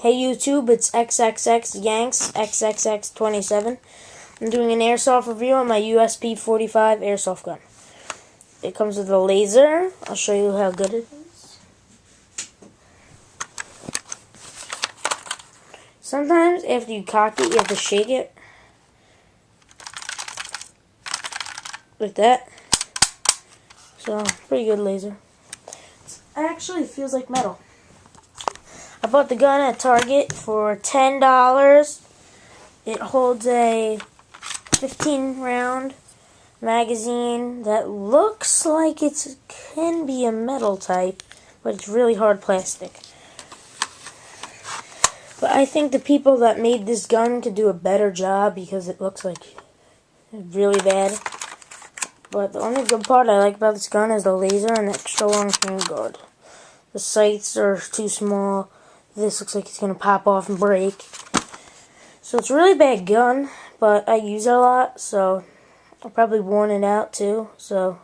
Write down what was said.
Hey YouTube, it's XXX Yanks XXX27. I'm doing an airsoft review on my USP 45 airsoft gun. It comes with a laser. I'll show you how good it is. Sometimes after you cock it, you have to shake it. Like that. So, pretty good laser. It actually feels like metal. I bought the gun at Target for $10. It holds a 15-round magazine that looks like it can be a metal type, but it's really hard plastic. But I think the people that made this gun could do a better job because it looks like really bad. But the only good part I like about this gun is the laser and the extra long handguard. The sights are too small. This looks like it's going to pop off and break. So it's a really bad gun, but I use it a lot, so I'll probably worn it out too. So